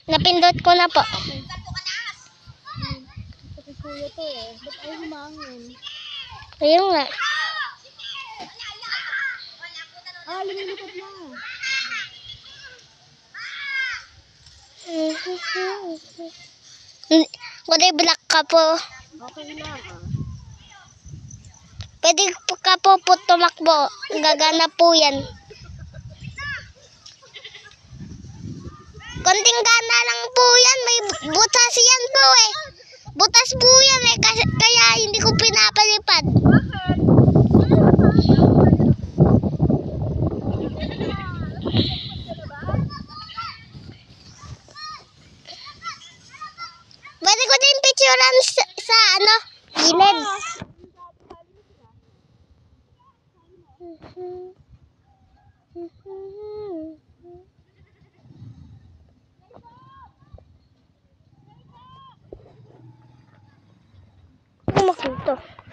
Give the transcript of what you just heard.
Napindot ko na po. Kuya to eh. Ba't ay humangin? Ayun nga. Lumilipad na. Kulay black ka po. Okay lang Pwede ka po tumakbo. Gagana po yan. Konting gana lang po yan. May butas yan po eh. Butas po yan eh. Kaya hindi ko pinapalipad. Pwede ko din picturean sa ano, gilid. Makita.